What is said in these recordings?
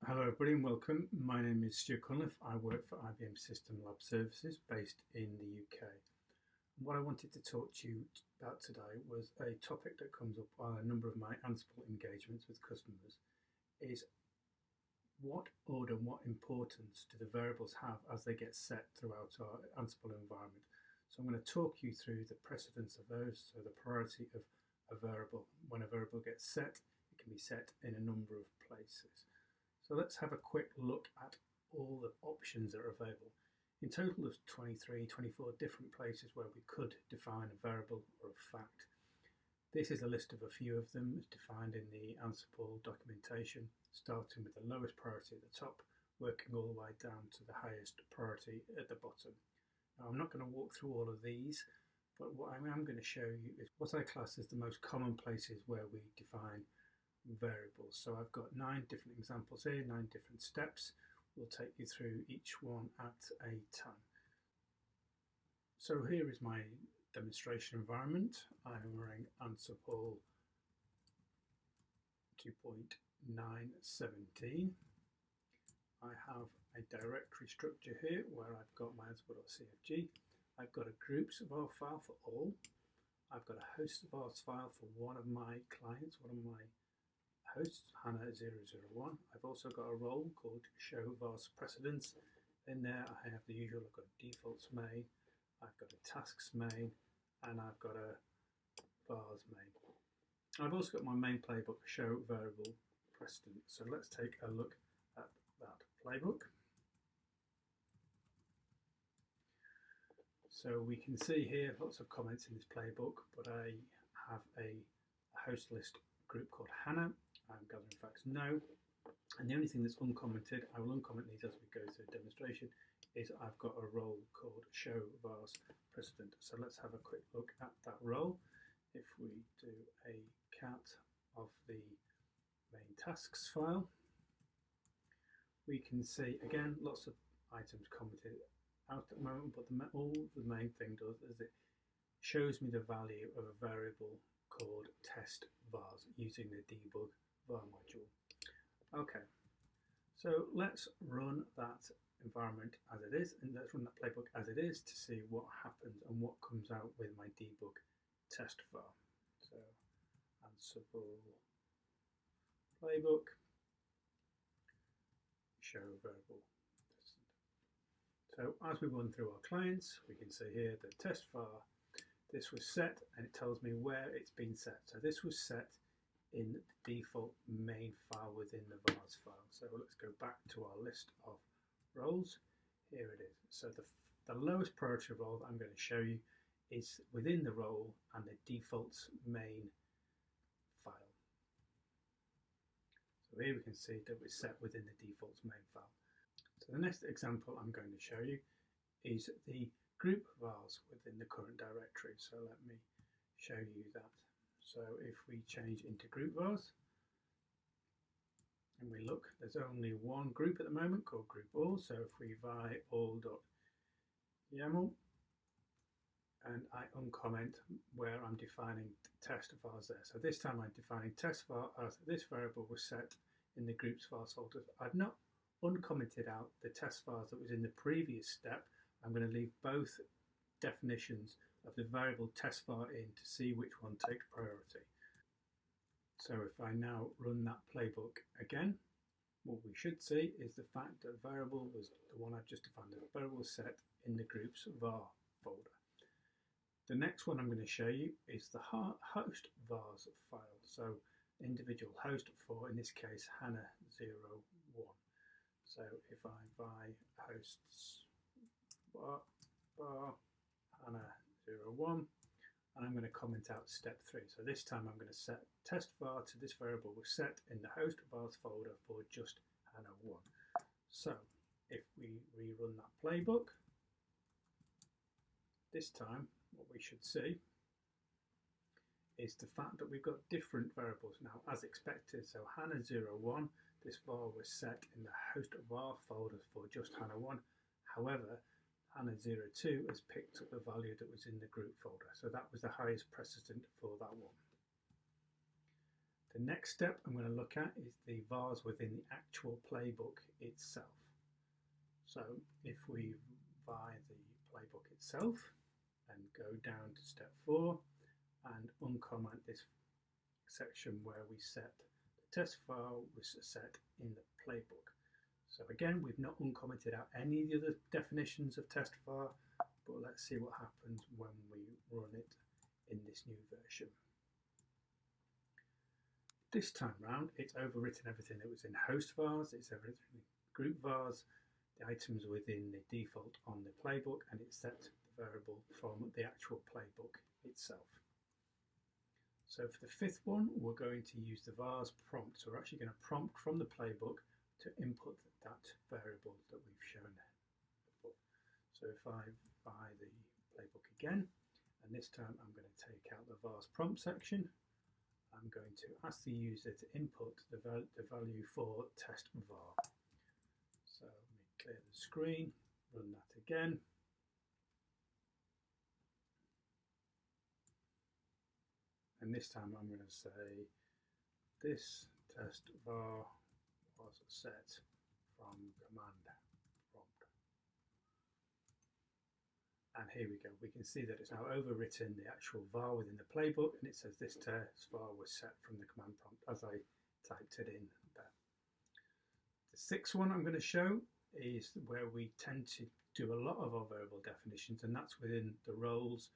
Hello everybody and welcome. My name is Stu Cunliffe. I work for IBM System Lab Services based in the UK. What I wanted to talk to you about today was a topic that comes up on a number of my Ansible engagements with customers is what order and what importance do the variables have as they get set throughout our Ansible environment. So I'm going to talk you through the precedence of those, so the priority of a variable. When a variable gets set, it can be set in a number of places. So let's have a quick look at all the options that are available. In total there's 23, 24 different places where we could define a variable or a fact. This is a list of a few of them as defined in the Ansible documentation, starting with the lowest priority at the top, working all the way down to the highest priority at the bottom. Now I'm not going to walk through all of these, but what I am going to show you is what I class as the most common places where we define variables. So I've got 9 different examples here, 9 different steps. We'll take you through each one at a time. So here is my demonstration environment. I'm running Ansible 2.917. I have a directory structure here where I've got my Ansible.cfg. I've got a groups var file for all. I've got a host vars file for one of my clients, one of my hosts, Hannah001. I've also got a role called show vars precedence. In there I have the usual, I've got a defaults main, I've got a tasks main, and I've got a vars main. I've also got my main playbook, show variable precedence. So let's take a look at that playbook. So we can see here lots of comments in this playbook, but I have a host list group called Hannah. I'm gathering facts no, and the only thing that's uncommented, I will uncomment these as we go through the demonstration, is I've got a role called show vars precedent. So let's have a quick look at that role. If we do a cat of the main tasks file, we can see again lots of items commented out at the moment, but all the main thing does is it shows me the value of a variable called test vars using the debug var module. Okay, so let's run that environment as it is, and let's run that playbook as it is to see what happens and what comes out with my debug test var. So Ansible playbook, show variable. So as we run through our clients, we can see here the test var, this was set, and it tells me where it's been set. So this was set in the default main file within the vars file. So let's go back to our list of roles. Here it is. So the lowest priority role that I'm going to show you is within the role and the defaults main file. So here we can see that it's set within the defaults main file. So the next example I'm going to show you is the group vars within the current directory. So let me show you that. So if we change into group vars and we look, there's only one group at the moment called group all. So if we vi all.yaml and I uncomment where I'm defining test vars there. So this time I'm defining test var as this variable was set in the groups vars folder. I've not uncommented out the test vars that was in the previous step. I'm going to leave both definitions of the variable test var in to see which one takes priority. So if I now run that playbook again, what we should see is the fact that variable was the one I've just defined. The variable was set in the groups var folder. The next one I'm going to show you is the host vars file. So individual host for, in this case, Hannah01. So if I vi hosts var Hannah01, and I'm going to comment out step 3. So this time I'm going to set test var to this variable was set in the host vars folder for just Hannah1. So if we rerun that playbook, this time what we should see is the fact that we've got different variables now as expected. So Hannah01, this var was set in the host var folder for just Hannah1. However, Hannah02 has picked up the value that was in the group folder. So that was the highest precedent for that one. The next step I'm going to look at is the vars within the actual playbook itself. So if we via the playbook itself and go down to step 4 and uncomment this section where we set the test file was set in the playbook. So again, we've not uncommented out any of the other definitions of test var, but let's see what happens when we run it in this new version. This time round, it's overwritten everything that was in host vars, it's overwritten group vars, the items within the default on the playbook, and it's set the variable from the actual playbook itself. So for the fifth one, we're going to use the vars prompt. So we're actually going to prompt from the playbook to input that variable that we've shown above. So if I buy the playbook again, and this time I'm going to take out the vars prompt section, I'm going to ask the user to input the value for test var. So let me clear the screen, run that again. And this time I'm going to say this test var was set from command prompt. And here we go. We can see that it's now overwritten the actual var within the playbook, and it says this test var was set from the command prompt as I typed it in there. The sixth one I'm going to show is where we tend to do a lot of our variable definitions, and that's within the roles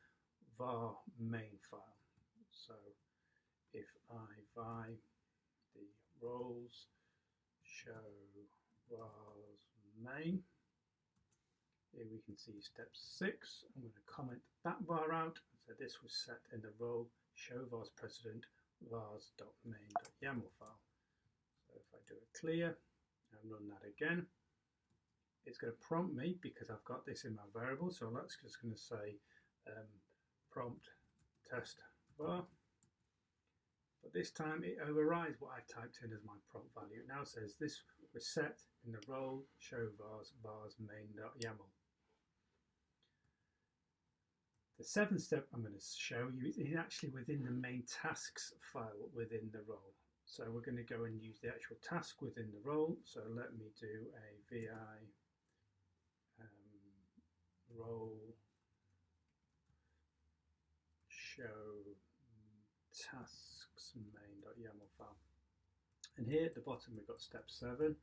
var main file. So if I vi the roles show vars main, here we can see step 6. I'm going to comment that var out. So this was set in the role show vars precedent vars.main.yaml file. So if I do a clear and run that again, it's going to prompt me because I've got this in my variable. So that's just going to say prompt test var. But this time it overrides what I typed in as my prompt value. It now says this was set in the role show vars main.yaml. The seventh step I'm going to show you is actually within the main tasks file within the role. So we're going to go and use the actual task within the role. So let me do a vi role show tasks main.yaml file. And here at the bottom we've got step 7, and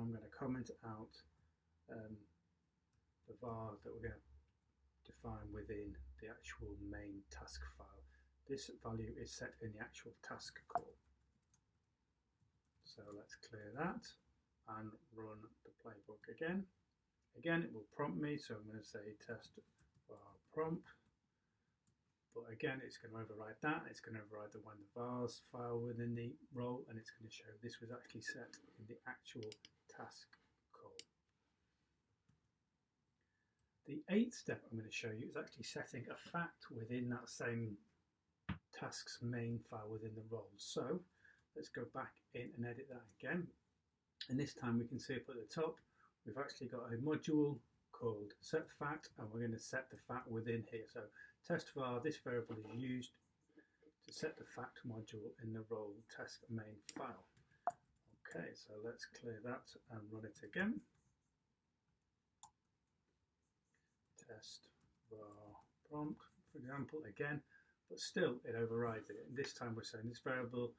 I'm going to comment out the var that we're going to define within the actual main task file. This value is set in the actual task call. So let's clear that and run the playbook again. Again, it will prompt me, so I'm going to say test var prompt. But again, it's going to override that. It's going to override the vars file within the role, and it's going to show this was actually set in the actual task call. The 8th step I'm going to show you is actually setting a fact within that same tasks main file within the role. So let's go back in and edit that again. And this time we can see up at the top, we've actually got a module called set fact, and we're going to set the fact within here. So test var, this variable is used to set the fact module in the role task main file. Okay, so let's clear that and run it again. Test var prompt, for example, again, but still it overrides it. And this time we're saying this variable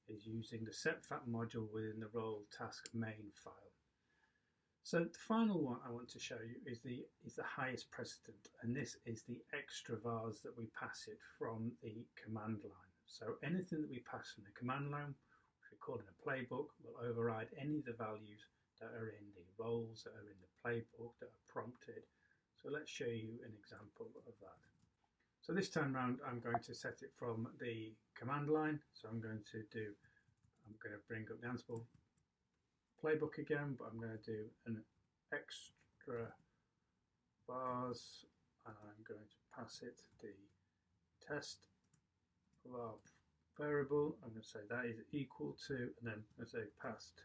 is using the set fact module within the role task main file. So the final one I want to show you is the highest precedent, and this is the extra vars that we pass it from the command line. So anything that we pass from the command line, if we call it a playbook, will override any of the values that are in the roles that are in the playbook that are prompted. So let's show you an example of that. So this time round I'm going to set it from the command line. So I'm going to bring up the Ansible playbook again, but I'm going to do an extra vars, and I'm going to pass it the test var variable. I'm going to say that is equal to, and then I'm going to say passed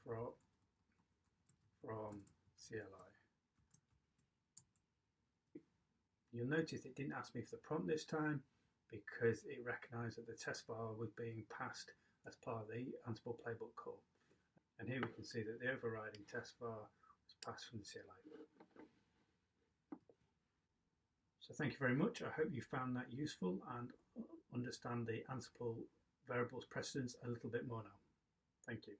from CLI. You'll notice it didn't ask me for the prompt this time. because it recognised that the test file was being passed as part of the Ansible playbook call. And here we can see that the overriding test file was passed from the CLI. So thank you very much. I hope you found that useful and understand the Ansible variables precedence a little bit more now. Thank you.